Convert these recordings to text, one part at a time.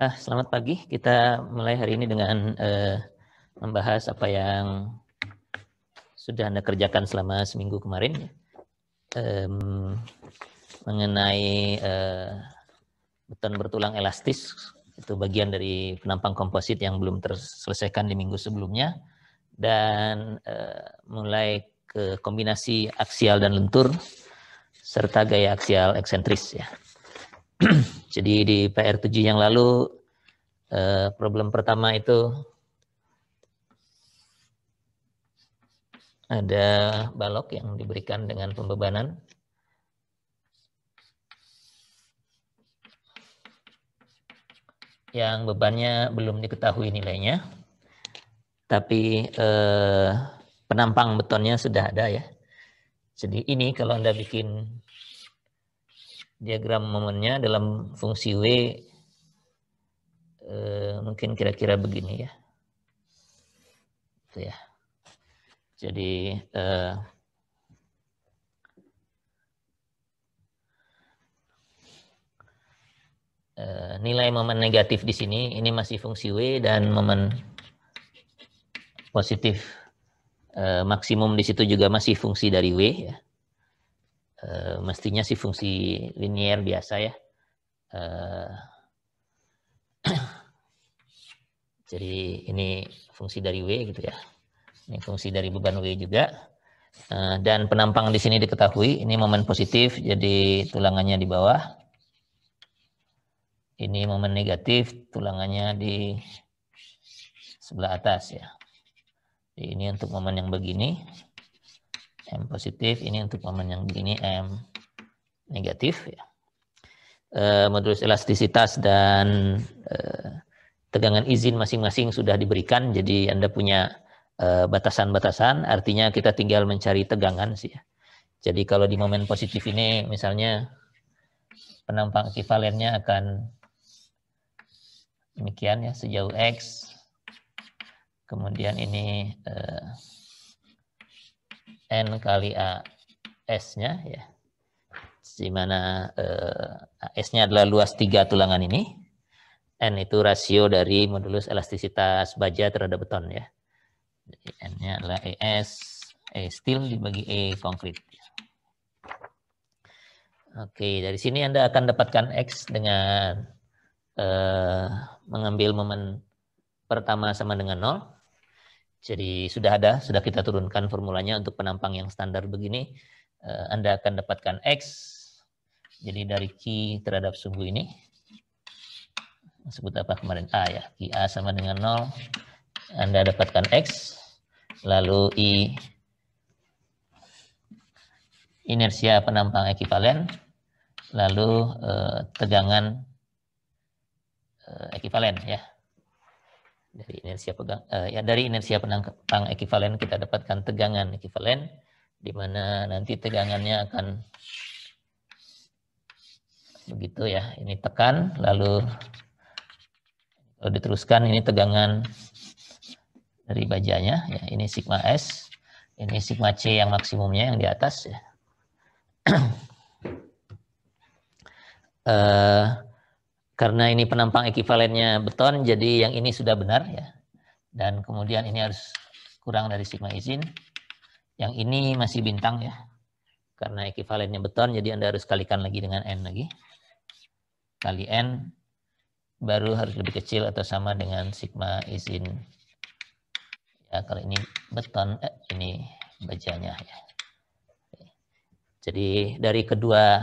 Selamat pagi. Kita mulai hari ini dengan membahas apa yang sudah Anda kerjakan selama seminggu kemarin, mengenai beton bertulang elastis. Itu bagian dari penampang komposit yang belum terselesaikan di minggu sebelumnya, dan mulai ke kombinasi aksial dan lentur serta gaya aksial eksentris ya. Jadi di PR7 yang lalu problem pertama itu ada balok yang diberikan dengan pembebanan yang bebannya belum diketahui nilainya, tapi penampang betonnya sudah ada ya. Jadi ini kalau Anda bikin diagram momennya dalam fungsi W, mungkin kira-kira begini ya. Itu ya. Jadi nilai momen negatif di sini ini masih fungsi W, dan momen positif maksimum di situ juga masih fungsi dari W ya. Mestinya sih fungsi linier biasa ya. Jadi ini fungsi dari W gitu ya. Ini fungsi dari beban W juga. Dan penampang di sini diketahui, ini momen positif, jadi tulangannya di bawah. Ini momen negatif, tulangannya di sebelah atas ya. Jadi ini untuk momen yang begini, M positif. Ini untuk momen yang begini, M negatif ya. Modulus elastisitas dan tegangan izin masing-masing sudah diberikan, jadi Anda punya batasan-batasan, artinya kita tinggal mencari tegangan sih ya. Jadi kalau di momen positif ini misalnya penampang ekivalennya akan demikian ya, sejauh X, kemudian ini N kali AS-nya ya, di mana AS-nya adalah luas 3 tulangan ini, N itu rasio dari modulus elastisitas baja terhadap beton ya. Jadi N-nya adalah ES, E steel dibagi E konkret. Oke, dari sini Anda akan dapatkan X dengan mengambil momen pertama sama dengan 0. Jadi sudah kita turunkan formulanya untuk penampang yang standar begini. Anda akan dapatkan X, jadi dari Q terhadap sumbu ini, sebut apa kemarin, A ya, QA sama dengan 0, Anda dapatkan X, lalu I inersia penampang ekivalen, lalu tegangan ekivalen ya. Dari inersia penampang ekivalen kita dapatkan tegangan ekivalen, di mana nanti tegangannya akan begitu ya, ini tekan, lalu kalau diteruskan ini tegangan dari bajanya ya, ini sigma S, ini sigma C yang maksimumnya yang di atas ya. Karena ini penampang ekivalennya beton, jadi yang ini sudah benar ya, dan kemudian ini harus kurang dari sigma izin, yang ini masih bintang ya, karena ekivalennya beton, jadi Anda harus kalikan lagi dengan N lagi, kali N, baru harus lebih kecil atau sama dengan sigma izin ya, kalau ini beton, ini bajanya ya. Jadi dari kedua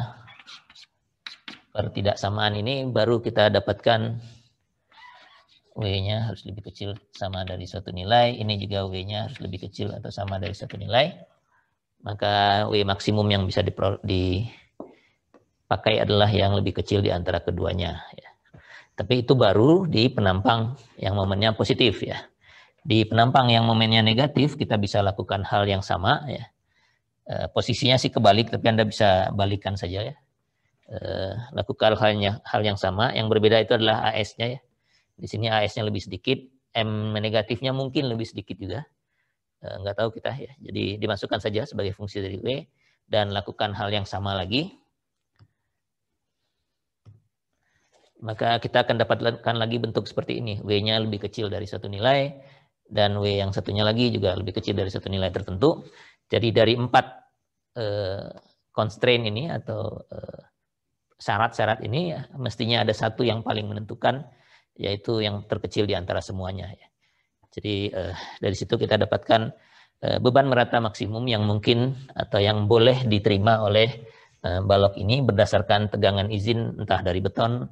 pertidaksamaan ini baru kita dapatkan W-nya harus lebih kecil sama dari suatu nilai, ini juga W-nya harus lebih kecil atau sama dari suatu nilai, maka W maksimum yang bisa dipakai adalah yang lebih kecil di antara keduanya ya. Tapi itu baru di penampang yang momennya positif ya. Di penampang yang momennya negatif kita bisa lakukan hal yang sama ya. Posisinya sih kebalik, tapi Anda bisa balikan saja ya. Lakukan hal yang sama, yang berbeda itu adalah AS-nya ya. Di sini AS-nya lebih sedikit, M negatifnya mungkin lebih sedikit juga. Nggak tahu kita ya. Jadi dimasukkan saja sebagai fungsi dari W dan lakukan hal yang sama lagi. maka kita akan dapatkan lagi bentuk seperti ini. W-nya lebih kecil dari satu nilai, dan W yang satunya lagi juga lebih kecil dari satu nilai tertentu. Jadi dari 4 constraint ini atau syarat-syarat ini ya, mestinya ada satu yang paling menentukan, yaitu yang terkecil di antara semuanya. Jadi dari situ kita dapatkan beban merata maksimum yang mungkin atau yang boleh diterima oleh balok ini berdasarkan tegangan izin entah dari beton,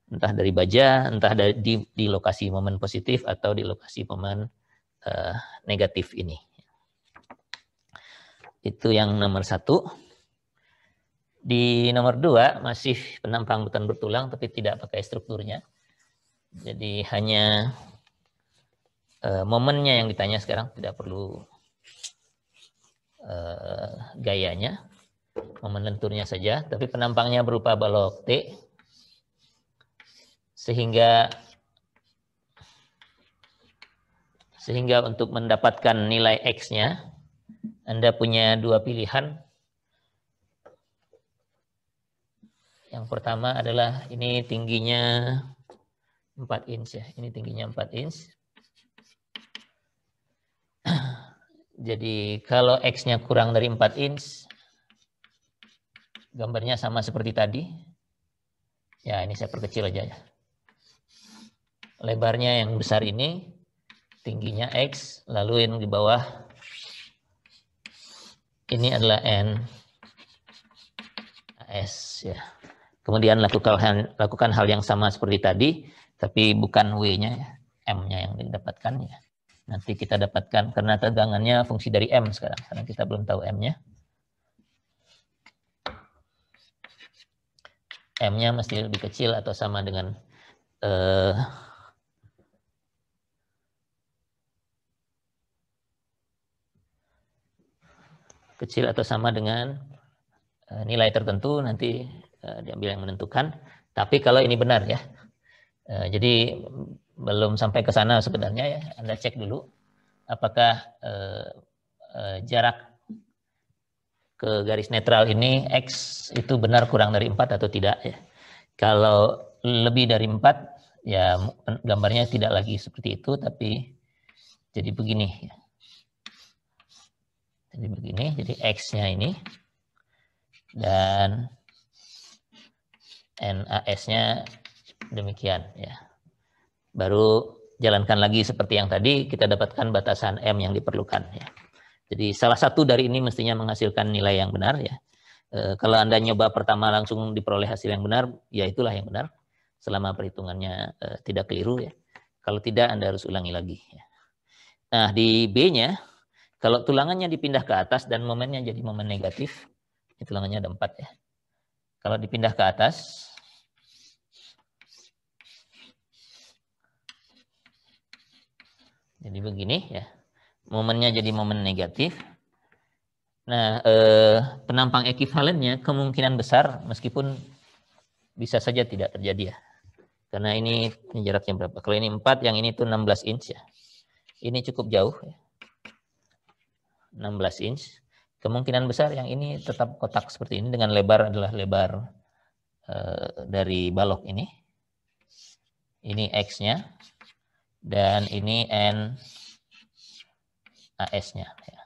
entah dari baja, entah di lokasi momen positif atau di lokasi momen negatif ini. Itu yang nomor 1. Di nomor 2 masih penampang beton bertulang tapi tidak pakai strukturnya. Jadi hanya momennya yang ditanya sekarang, tidak perlu gayanya, momen lenturnya saja, tapi penampangnya berupa balok T, sehingga untuk mendapatkan nilai X-nya, Anda punya 2 pilihan. Yang pertama adalah ini tingginya 4 inch ya, ini tingginya 4 inch. Jadi kalau X-nya kurang dari 4 inch, gambarnya sama seperti tadi. Ya, ini saya perkecil aja ya. Lebarnya yang besar ini, tingginya X, lalu yang di bawah ini adalah N AS ya. Kemudian lakukan hal yang sama seperti tadi, tapi bukan W-nya ya, M-nya yang didapatkan ya. Nanti kita dapatkan karena tegangannya fungsi dari M sekarang, karena kita belum tahu M-nya. M-nya mesti lebih kecil atau sama dengan kecil atau sama dengan nilai tertentu, nanti diambil yang menentukan. Tapi kalau ini benar ya, jadi belum sampai ke sana sebenarnya ya, Anda cek dulu apakah jarak ke garis netral ini X itu benar kurang dari 4 atau tidak ya. Kalau lebih dari 4 ya gambarnya tidak lagi seperti itu, tapi jadi begini ya. Jadi begini, jadi X-nya ini dan NAS-nya demikian ya. Baru jalankan lagi seperti yang tadi, kita dapatkan batasan M yang diperlukan ya. Jadi salah satu dari ini mestinya menghasilkan nilai yang benar ya. Kalau Anda nyoba pertama langsung diperoleh hasil yang benar, ya itulah yang benar. Selama perhitungannya tidak keliru ya. Kalau tidak, Anda harus ulangi lagi ya. Nah, di B-nya, kalau tulangannya dipindah ke atas dan momennya jadi momen negatif, tulangannya ada 4 ya. Kalau dipindah ke atas, jadi begini ya. Momennya jadi momen negatif. Nah, penampang ekivalennya kemungkinan besar meskipun bisa saja tidak terjadi ya. Karena ini jaraknya berapa? Kalau ini 4, yang ini tuh 16 inch ya. Ini cukup jauh ya. 16 inch. Kemungkinan besar yang ini tetap kotak seperti ini dengan lebar adalah lebar dari balok ini. Ini X-nya dan ini N AS-nya ya.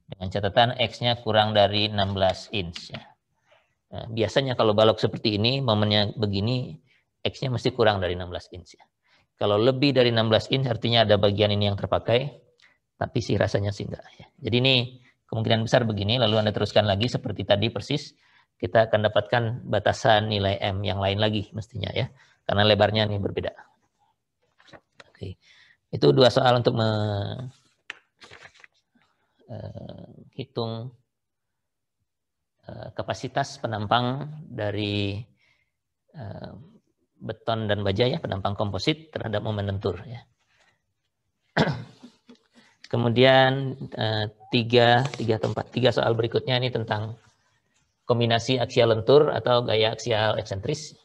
Dengan catatan X-nya kurang dari 16 inch ya. Nah, biasanya kalau balok seperti ini, momennya begini, X-nya mesti kurang dari 16 inch ya. Kalau lebih dari 16 inch artinya ada bagian ini yang terpakai, tapi sih rasanya sih enggak ya. Jadi ini kemungkinan besar begini, lalu Anda teruskan lagi seperti tadi persis, kita akan dapatkan batasan nilai M yang lain lagi mestinya ya, karena lebarnya ini berbeda. Oke. Itu 2 soal untuk hitung kapasitas penampang dari beton dan baja ya, penampang komposit terhadap momen lentur ya. Kemudian 3 soal berikutnya ini tentang kombinasi aksial lentur atau gaya aksial eksentris.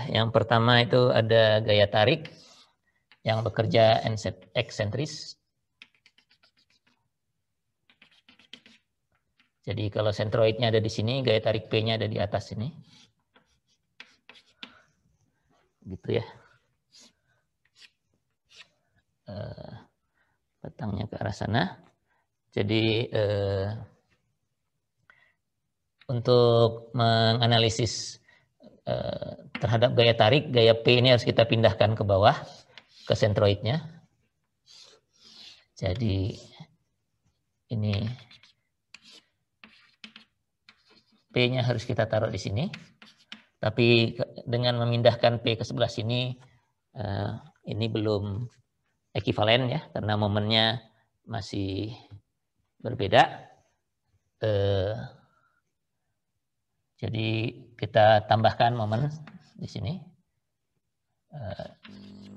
Yang pertama itu ada gaya tarik yang bekerja eksentris. Jadi kalau sentroidnya ada di sini, gaya tarik P-nya ada di atas sini. Gitu ya. Batangnya ke arah sana. Jadi untuk menganalisis terhadap gaya tarik, gaya P ini harus kita pindahkan ke bawah, ke sentroidnya. Jadi ini P-nya harus kita taruh di sini. Tapi dengan memindahkan P ke sebelah sini, ini belum ekivalen ya, karena momennya masih berbeda. Jadi kita tambahkan momen di sini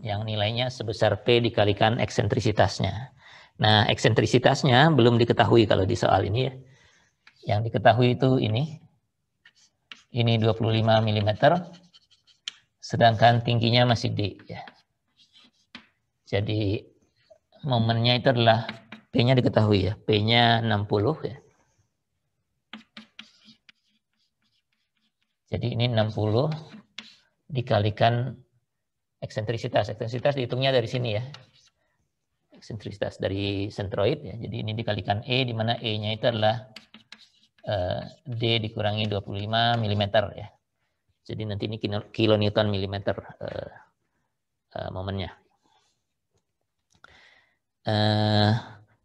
yang nilainya sebesar P dikalikan eksentrisitasnya. Nah, eksentrisitasnya belum diketahui kalau di soal ini ya. Yang diketahui itu ini 25 mm, sedangkan tingginya masih D ya. Jadi momennya itu adalah P-nya diketahui ya, P-nya 60 ya. Jadi ini 60 dikalikan eksentrisitas. Eksentrisitas dihitungnya dari sini ya. Eksentrisitas dari sentroid ya. Jadi ini dikalikan E, di mana E-nya itu adalah D dikurangi 25 mm ya. Jadi nanti ini kilonewton milimeter momennya.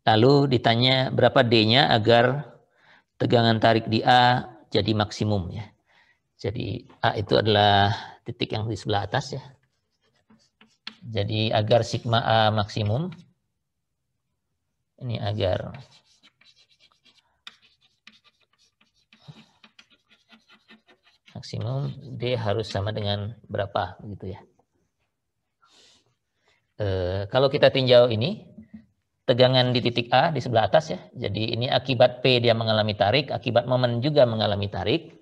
Lalu ditanya berapa D-nya agar tegangan tarik di A jadi maksimum ya. Jadi A itu adalah titik yang di sebelah atas ya. Jadi agar sigma A maksimum, ini agar maksimum D harus sama dengan berapa gitu ya. Kalau kita tinjau ini, tegangan di titik A di sebelah atas ya. Jadi ini akibat P dia mengalami tarik, akibat momen juga mengalami tarik.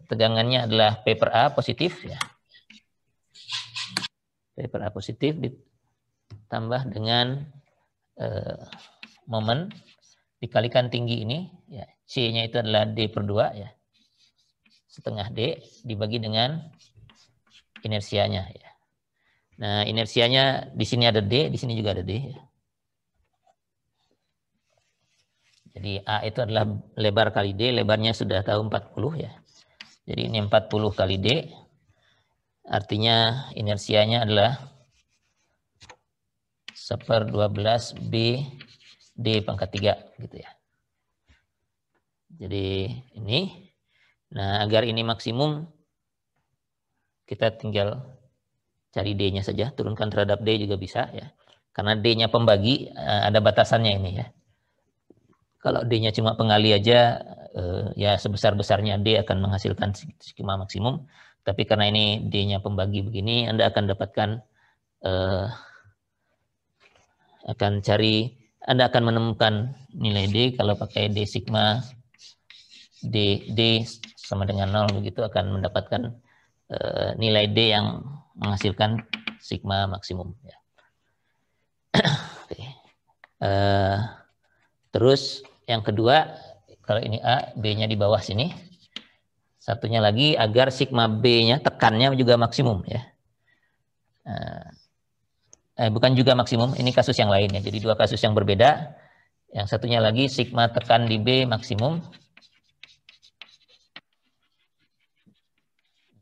Tegangannya adalah P per A positif ya. P per A positif ditambah dengan momen dikalikan tinggi ini ya. C-nya itu adalah D per 2 ya. Setengah D dibagi dengan inersianya ya. Nah, inersianya di sini ada D, di sini juga ada D ya. Jadi A itu adalah lebar kali D, lebarnya sudah tahu 40 ya. Jadi ini 40 kali D, artinya inersianya adalah 1/12 B D pangkat 3 gitu ya. Jadi ini, nah agar ini maksimum, kita tinggal cari D-nya saja, turunkan terhadap D juga bisa ya. Karena D-nya pembagi, ada batasannya ini ya. Kalau D-nya cuma pengali aja, ya sebesar-besarnya D akan menghasilkan sigma maksimum. Tapi karena ini D-nya pembagi begini, Anda akan dapatkan, Anda akan menemukan nilai D kalau pakai D sigma, D sama dengan 0, begitu akan mendapatkan nilai D yang menghasilkan sigma maksimum. Ya. Terus yang kedua, kalau ini A, B-nya di bawah sini. Satunya lagi agar sigma B-nya tekannya juga maksimum ya. Bukan juga maksimum, ini kasus yang lain ya. Jadi dua kasus yang berbeda. Yang satunya lagi sigma tekan di B maksimum.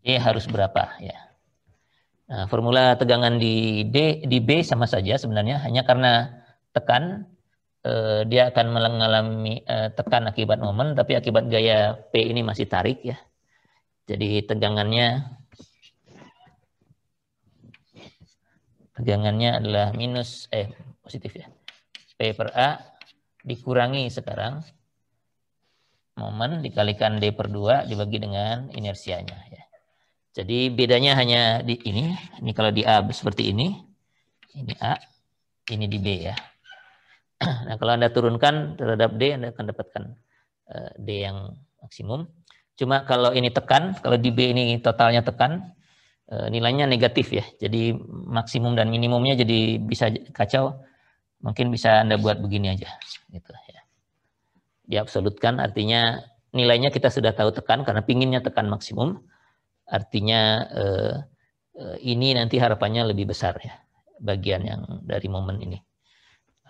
D harus berapa ya. Nah, formula tegangan di B sama saja sebenarnya, hanya karena tekan dia akan mengalami tekan akibat momen, tapi akibat gaya P ini masih tarik ya. Jadi tegangannya adalah positif ya. P per A dikurangi sekarang momen dikalikan D per 2 dibagi dengan inersianya ya. Jadi bedanya hanya di ini kalau di A seperti ini A, ini di B ya. Nah, kalau Anda turunkan terhadap D, Anda akan dapatkan D yang maksimum. Cuma kalau ini tekan, kalau di B ini totalnya tekan, nilainya negatif ya. Jadi maksimum dan minimumnya jadi bisa kacau. Mungkin bisa Anda buat begini aja. Gitu ya. Diabsolutkan artinya nilainya kita sudah tahu tekan karena pinginnya tekan maksimum. Artinya ini nanti harapannya lebih besar ya. Bagian yang dari momen ini.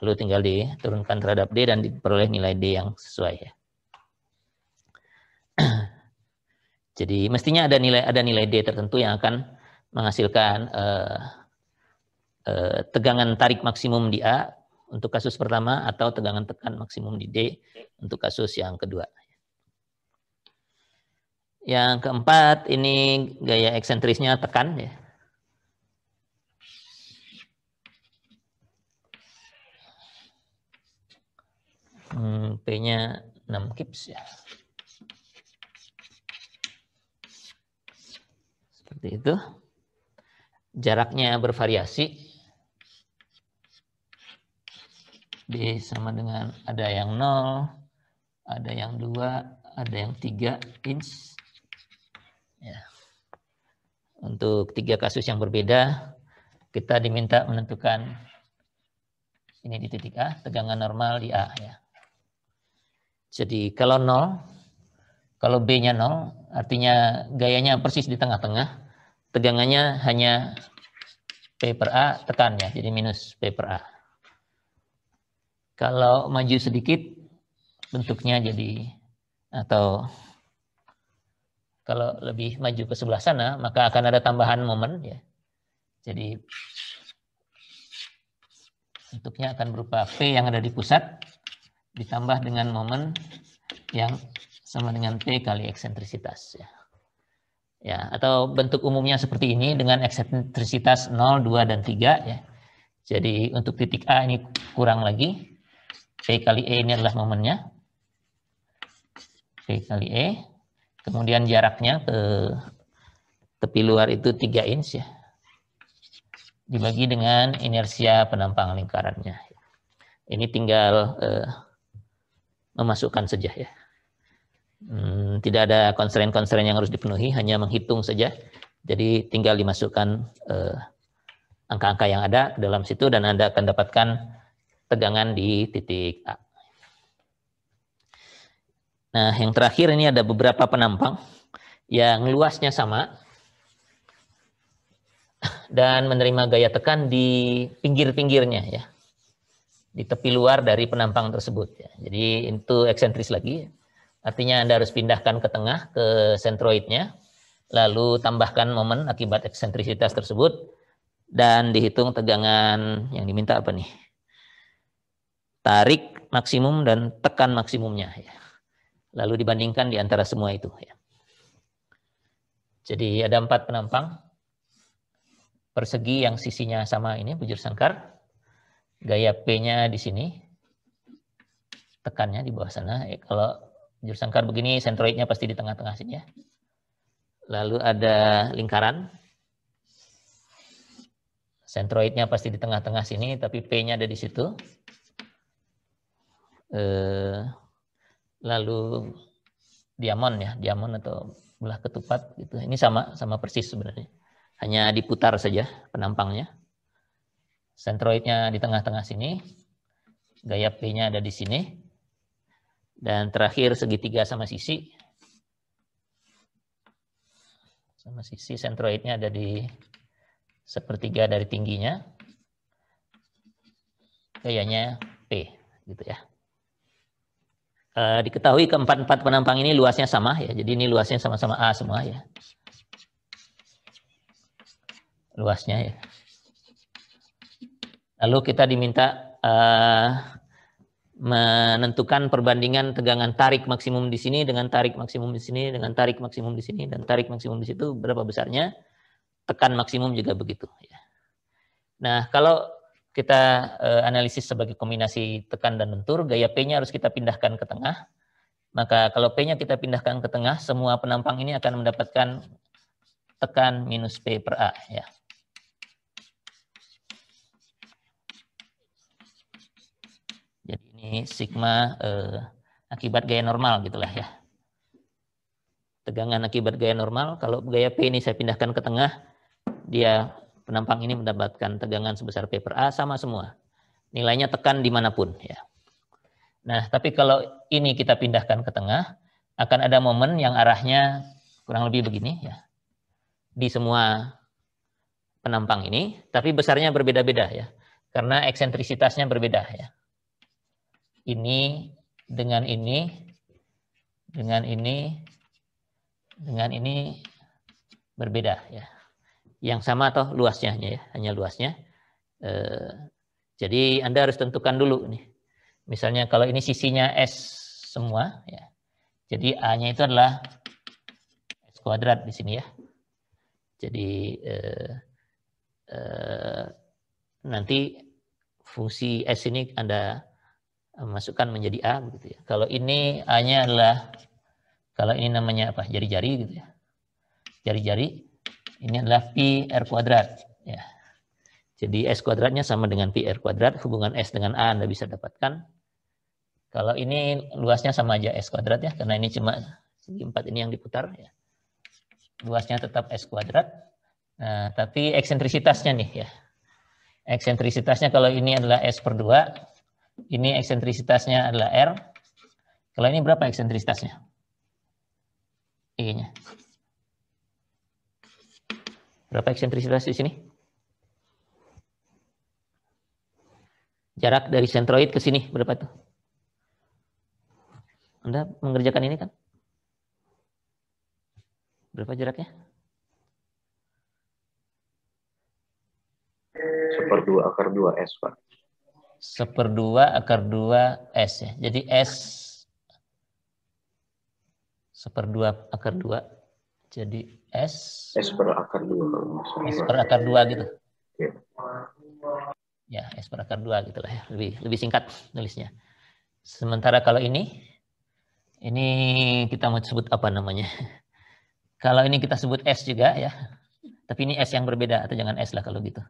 Lalu tinggal diturunkan terhadap D dan diperoleh nilai D yang sesuai ya. Jadi mestinya ada nilai D tertentu yang akan menghasilkan tegangan tarik maksimum di A untuk kasus pertama atau tegangan tekan maksimum di D untuk kasus yang kedua. Yang keempat ini gaya eksentrisnya tekan ya. P-nya 6 kips ya. Seperti itu. Jaraknya bervariasi. D sama dengan ada yang 0, ada yang 2, ada yang 3 inch. Ya. Untuk 3 kasus yang berbeda, kita diminta menentukan ini di titik A, tegangan normal di A ya. Jadi kalau 0, kalau B-nya 0, artinya gayanya persis di tengah-tengah, tegangannya hanya P per A tekan ya, jadi minus P per A. Kalau maju sedikit, bentuknya jadi, atau kalau lebih maju ke sebelah sana, maka akan ada tambahan momen ya. Jadi bentuknya akan berupa P yang ada di pusat, ditambah dengan momen yang sama dengan P kali eksentrisitas ya. Ya, atau bentuk umumnya seperti ini dengan eksentrisitas 0, 2, dan 3 ya. Jadi untuk titik A ini kurang lagi. P kali E ini adalah momennya. P kali E. Kemudian jaraknya ke tepi luar itu 3 inch ya. Dibagi dengan inersia penampang lingkarannya. Ini tinggal memasukkan saja ya. Tidak ada constraint-constraint yang harus dipenuhi, hanya menghitung saja. Jadi tinggal dimasukkan angka-angka yang ada ke dalam situ dan Anda akan dapatkan tegangan di titik A. Nah, yang terakhir ini ada beberapa penampang yang luasnya sama dan menerima gaya tekan di pinggir-pinggirnya ya. Di tepi luar dari penampang tersebut ya. Jadi itu eksentris lagi. Artinya Anda harus pindahkan ke tengah ke sentroidnya, lalu tambahkan momen akibat eksentrisitas tersebut dan dihitung tegangan yang diminta apa nih? Tarik maksimum dan tekan maksimumnya ya. Lalu dibandingkan di antara semua itu ya. Jadi ada 4 penampang persegi yang sisinya sama ini bujur sangkar. Gaya P-nya di sini. Tekannya di bawah sana. Kalau bujur sangkar begini sentroidnya pasti di tengah-tengah sini ya. Lalu ada lingkaran. Sentroidnya pasti di tengah-tengah sini tapi P-nya ada di situ. Lalu diamond ya, diamond atau belah ketupat gitu. Ini sama persis sebenarnya. Hanya diputar saja penampangnya. Sentroidnya di tengah-tengah sini. Gaya P-nya ada di sini. Dan terakhir segitiga sama sisi. Sama sisi sentroidnya ada di sepertiga dari tingginya. Gayanya P gitu ya. Diketahui keempat-empat penampang ini luasnya sama ya. Jadi ini luasnya sama-sama A semua ya. Luasnya ya. Lalu kita diminta menentukan perbandingan tegangan tarik maksimum di sini dengan tarik maksimum di sini dengan tarik maksimum di sini dan tarik maksimum di situ berapa besarnya. Tekan maksimum juga begitu ya. Nah, kalau kita analisis sebagai kombinasi tekan dan lentur, gaya P-nya harus kita pindahkan ke tengah. Maka kalau P-nya kita pindahkan ke tengah, semua penampang ini akan mendapatkan tekan minus P per A ya. Jadi ini sigma akibat gaya normal gitulah ya. tegangan akibat gaya normal. Kalau gaya P ini saya pindahkan ke tengah, dia penampang ini mendapatkan tegangan sebesar P per A, sama semua. Nilainya tekan dimanapun. Ya. Nah, tapi kalau ini kita pindahkan ke tengah, akan ada momen yang arahnya kurang lebih begini. Ya. Di semua penampang ini, tapi besarnya berbeda-beda ya, karena eksentrisitasnya berbeda ya. Ini dengan ini, dengan ini, dengan ini berbeda ya. Yang sama atau luasnya ya, hanya luasnya. Jadi Anda harus tentukan dulu nih. Misalnya kalau ini sisinya S semua ya. Jadi A-nya itu adalah S kuadrat di sini ya. Jadi nanti fungsi S ini Anda masukkan menjadi A begitu ya. Kalau ini A-nya adalah, kalau ini namanya apa? Jari-jari gitu ya. Jari-jari ini adalah pi R kuadrat ya. Jadi S kuadratnya sama dengan pi R kuadrat, hubungan S dengan A Anda bisa dapatkan. Kalau ini luasnya sama aja S kuadrat ya, karena ini cuma segi 4 ini yang diputar ya. Luasnya tetap S kuadrat. Nah, tapi eksentrisitasnya nih ya. Eksentrisitasnya kalau ini adalah S per 2, ini eksentrisitasnya adalah R. Kalau ini berapa eksentrisitasnya? E-nya. Berapa eksentrisitas di sini? Jarak dari sentroid ke sini berapa tuh? Anda mengerjakan ini kan? Berapa jaraknya? 1/2 akar 2 S, Pak. 1/2 akar 2 S ya. Jadi S 1/2 akar 2. Jadi S per akar 2 kalau nggak salah. S per akar 2 gitu. Ya. Ya, S per akar 2 gitu lah ya. Lebih singkat nulisnya. Sementara kalau ini kita mau sebut apa namanya? Kalau ini kita sebut S juga ya. Tapi ini S yang berbeda, atau jangan S lah kalau gitu.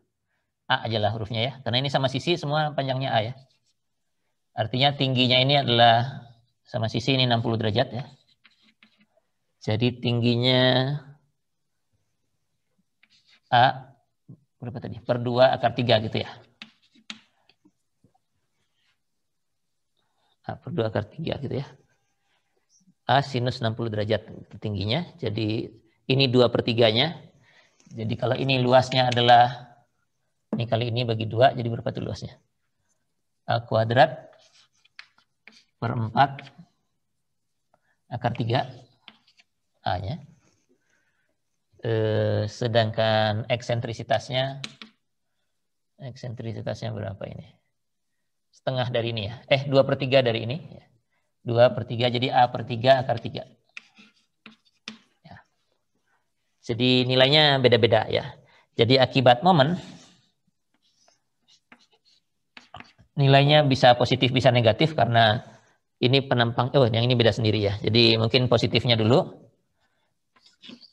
A aja lah hurufnya ya. Karena ini sama sisi semua panjangnya A ya. Artinya tingginya ini adalah sama sisi ini 60 derajat ya. Jadi tingginya A berapa tadi? Per 2 akar 3 gitu ya. A per 2 akar 3 gitu ya. A sinus 60 derajat tingginya. Jadi ini 2/3-nya. Jadi kalau ini luasnya adalah, ini kali ini bagi 2, jadi berapa tuh luasnya? A kuadrat per 4 akar 3 A-nya. Sedangkan eksentrisitasnya berapa ini? Setengah dari ini ya. 2/3 dari ini. 2/3, jadi A per 3 akar 3. Ya. Jadi nilainya beda-beda ya. Jadi akibat momen, nilainya bisa positif, bisa negatif karena ini penampang, yang ini beda sendiri ya. Jadi mungkin positifnya dulu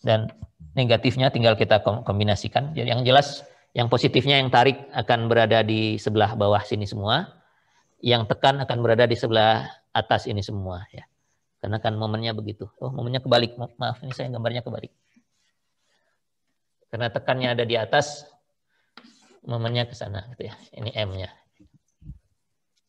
dan negatifnya tinggal kita kombinasikan. Jadi yang jelas yang positifnya yang tarik akan berada di sebelah bawah sini semua. Yang tekan akan berada di sebelah atas ini semua ya. Karena kan momennya begitu. Momennya kebalik. Maaf, ini saya gambarnya kebalik. Karena tekannya ada di atas, momennya ke sana gitu ya. Ini M-nya.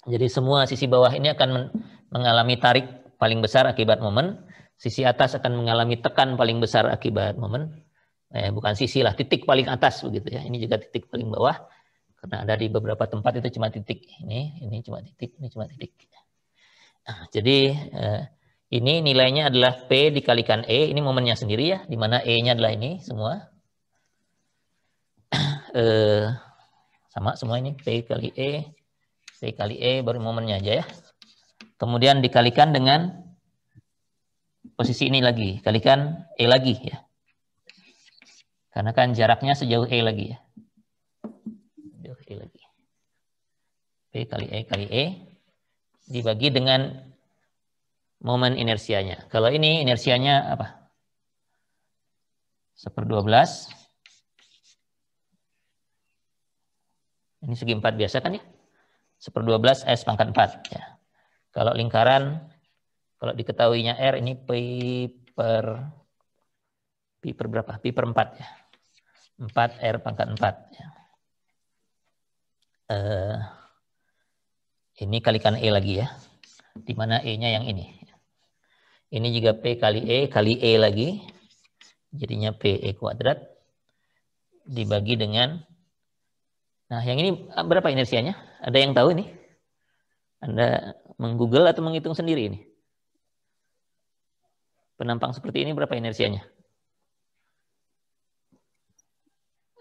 Jadi semua sisi bawah ini akan mengalami tarik paling besar akibat momen. Sisi atas akan mengalami tekan paling besar akibat momen. Bukan sisi lah, titik paling atas begitu ya. Ini juga titik paling bawah. Karena ada di beberapa tempat itu cuma titik. Ini cuma titik, ini cuma titik. Nah, jadi ini nilainya adalah P dikalikan E. Ini momennya sendiri ya, di mana E-nya adalah ini semua. Sama semua ini, P kali E, baru momennya aja ya. Kemudian dikalikan dengan posisi ini lagi, kalikan E lagi ya. Karena kan jaraknya sejauh E lagi ya. Lagi. P kali E dibagi dengan momen inersianya. Kalau ini inersianya apa? 1/12. Ini segi 4 biasa kan ya? 1/12 S pangkat 4 ya. Kalau lingkaran, kalau diketahuinya R ini Pi per Pi per berapa? Pi per 4 ya. 4R pangkat 4 ya. Ini kalikan E lagi ya. Di mana E-nya yang ini. Ini juga P kali E lagi. Jadinya PE kuadrat dibagi dengan, nah yang ini berapa inersianya? Ada yang tahu ini? Anda menggoogle atau menghitung sendiri ini? Penampang seperti ini berapa inersianya?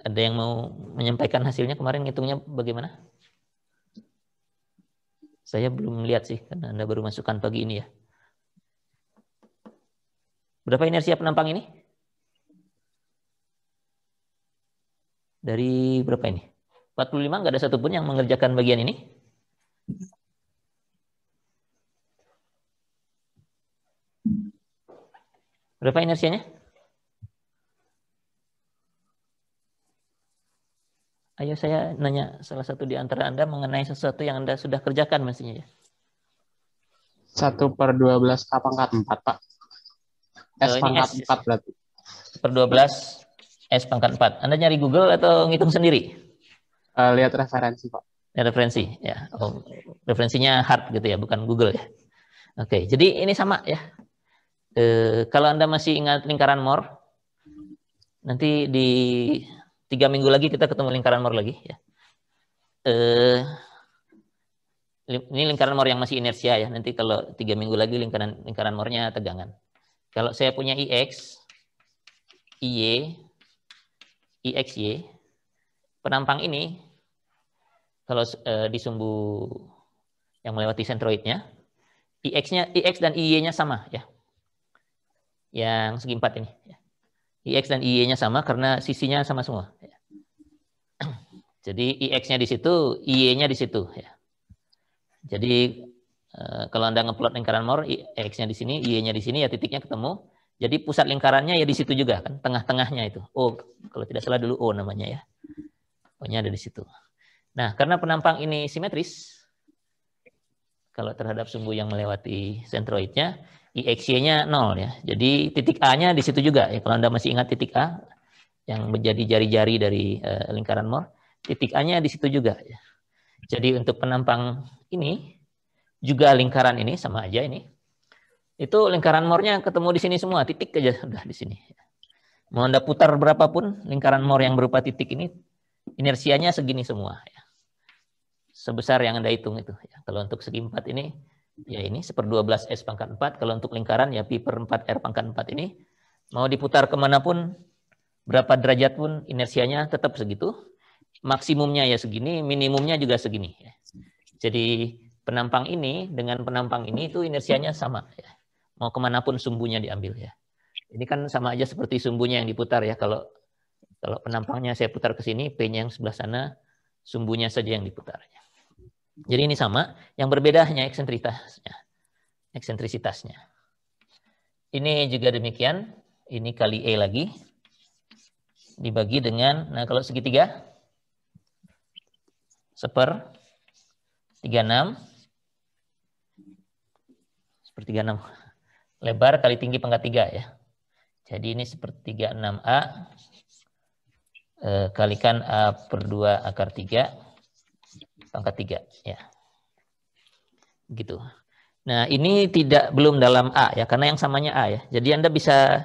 Ada yang mau menyampaikan hasilnya kemarin ngitungnya bagaimana? Saya belum lihat sih, karena Anda baru masukkan pagi ini ya. Berapa inersia penampang ini? Dari berapa ini? 45 nggak ada satupun yang mengerjakan bagian ini? Berapa inersianya? Ayo saya nanya salah satu di antara Anda mengenai sesuatu yang Anda sudah kerjakan mestinya ya. 1/12 A pangkat 4, Pak. S Ini pangkat S 4 berarti. per 12 S pangkat 4. Anda nyari Google atau ngitung sendiri? Lihat referensi, Pak. Ya, referensi ya. Oh, referensinya hard gitu ya, bukan Google ya. Oke, jadi ini sama ya. Kalau Anda masih ingat lingkaran Moore, nanti di 3 minggu lagi kita ketemu lingkaran Moore lagi ya. Ini lingkaran Moore yang masih inersia ya. Nanti kalau 3 minggu lagi lingkaran Moore-nya tegangan. Kalau saya punya IX, IY, IXY, penampang ini kalau di sumbu yang melewati sentroidnya, IX dan IY-nya sama ya. Yang segi 4 ini. IX dan IY-nya sama karena sisinya sama semua. Jadi IX-nya di situ, IY-nya di situ ya. Jadi kalau Anda ngeplot lingkaran Moore, X-nya di sini, Y-nya di sini, ya titiknya ketemu. Jadi pusat lingkarannya ya di situ juga kan, tengah-tengahnya itu. O, kalau tidak salah dulu O namanya ya. O-nya ada di situ. Nah, karena penampang ini simetris, kalau terhadap sumbu yang melewati sentroidnya, IXY-nya 0 ya. Jadi titik A-nya di situ juga ya. Kalau Anda masih ingat titik A yang menjadi jari-jari dari lingkaran Moore, titik A-nya di situ juga ya. Jadi untuk penampang ini juga lingkaran ini sama aja ini. Itu lingkaran Moore-nya ketemu di sini semua, titik aja sudah di sini. Mau Anda putar berapapun lingkaran Moore yang berupa titik ini, inersianya segini semua ya. Sebesar yang Anda hitung itu ya. Kalau untuk segi 4 ini ya ini 1/12 S pangkat 4, kalau untuk lingkaran ya pi per 4 R pangkat 4 ini mau diputar kemanapun berapa derajat pun inersianya tetap segitu. Maksimumnya ya segini, minimumnya juga segini ya. Jadi penampang ini dengan penampang ini itu inersianya sama ya. Mau kemanapun sumbunya diambil ya. Ini kan sama aja seperti sumbunya yang diputar ya. Kalau penampangnya saya putar ke sini, P-nya yang sebelah sana, sumbunya saja yang diputar. Jadi ini sama, yang berbeda hanya eksentrisitasnya. Ini juga demikian, ini kali E lagi, dibagi dengan, nah kalau segitiga, 1/36, 1/36. Lebar kali tinggi pangkat 3 ya. Jadi ini 1/36A kalikan A per 2 akar 3 pangkat 3 ya. Gitu. Nah, ini belum dalam A ya, karena yang samanya A ya. Jadi Anda bisa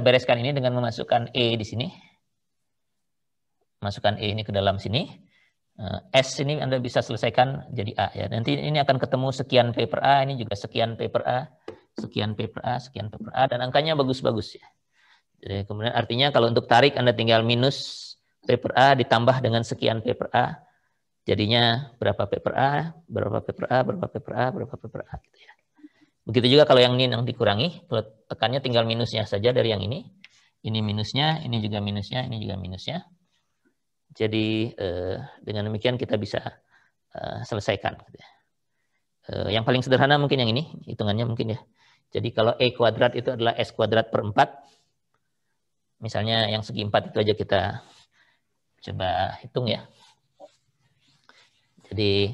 bereskan ini dengan memasukkan E di sini. Masukkan E ini ke dalam sini. S ini Anda bisa selesaikan jadi A ya. Nanti ini akan ketemu sekian P per A, ini juga sekian P per A. Sekian P per A, sekian P per A, dan angkanya bagus-bagus ya. Jadi kemudian artinya kalau untuk tarik Anda tinggal minus P per A ditambah dengan sekian P per A, jadinya berapa P per A, berapa P per A, berapa P per A, berapa P per A gitu ya. Begitu juga kalau yang ini yang dikurangi, kalau tekannya tinggal minusnya saja dari yang ini. Ini minusnya, ini juga minusnya, ini juga minusnya. Jadi dengan demikian kita bisa selesaikan gitu ya. Yang paling sederhana mungkin yang ini, hitungannya mungkin ya. Jadi kalau E kuadrat itu adalah S kuadrat per 4. Misalnya yang segi 4 itu aja kita coba hitung ya. Jadi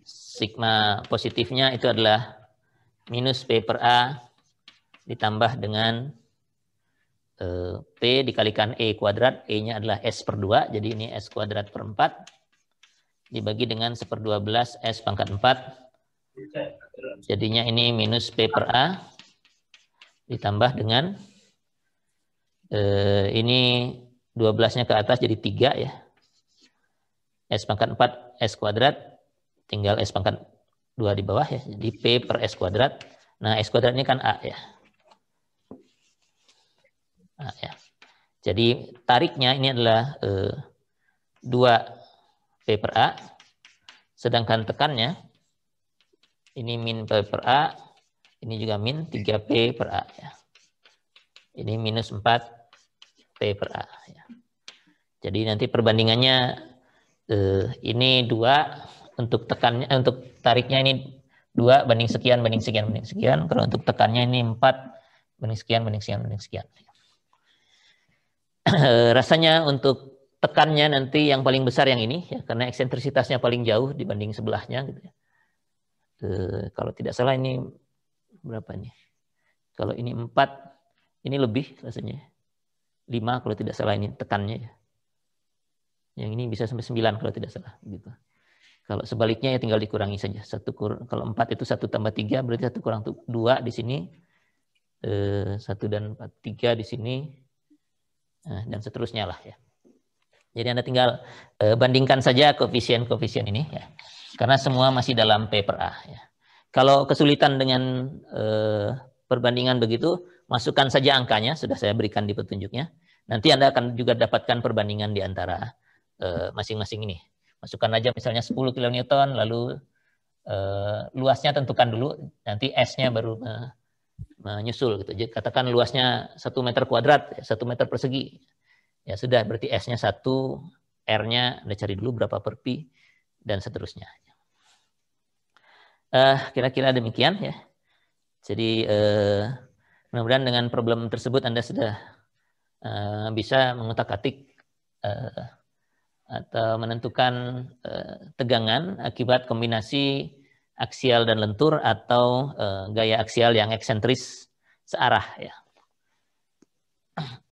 sigma positifnya itu adalah minus P per A ditambah dengan P dikalikan E kuadrat, E-nya adalah S per 2, jadi ini S kuadrat per 4, dibagi dengan 1/12 S pangkat 4, jadinya ini minus P per A, ditambah dengan ini 12-nya ke atas jadi 3 ya. S pangkat 4 S kuadrat, tinggal S pangkat 2 di bawah ya. Jadi P per S kuadrat. Nah, S kuadrat ini kan A ya. A ya. Jadi tariknya ini adalah 2 P per A. Sedangkan tekannya, ini min P per A, ini juga min 3P per A ya. Ini minus 4 P per A ya. Jadi nanti perbandingannya ini 2 untuk tekannya, untuk tariknya ini 2 banding sekian banding sekian banding sekian. Kalau untuk tekannya ini 4 banding sekian banding sekian banding sekian. Rasanya untuk tekannya nanti yang paling besar yang ini ya, karena eksentrisitasnya paling jauh dibanding sebelahnya gitu ya. Kalau tidak salah ini berapa nih? Kalau ini 4, ini lebih rasanya. 5 kalau tidak salah ini tekannya ya. Yang ini bisa sampai 9 kalau tidak salah gitu. Kalau sebaliknya ya tinggal dikurangi saja. Kalau 4 itu 1 tambah 3 berarti 1 kurang 2 di sini. 1 dan 4, 3 di sini. Dan seterusnya lah ya. Jadi Anda tinggal bandingkan saja koefisien-koefisien ini ya. Karena semua masih dalam P per A ya. Kalau kesulitan dengan perbandingan begitu, masukkan saja angkanya, sudah saya berikan di petunjuknya. Nanti Anda akan juga dapatkan perbandingan di antara masing-masing ini. Masukkan aja misalnya 10 kN, lalu luasnya tentukan dulu, nanti S-nya baru menyusul gitu. Jadi katakan luasnya 1 meter kuadrat, 1 meter persegi. Ya sudah, berarti S-nya 1, R-nya Anda cari dulu berapa per pi, dan seterusnya. Kira-kira demikian ya. Jadi mudah-mudahan dengan problem tersebut Anda sudah bisa mengutak-atik atau menentukan tegangan akibat kombinasi aksial dan lentur atau gaya aksial yang eksentris searah ya.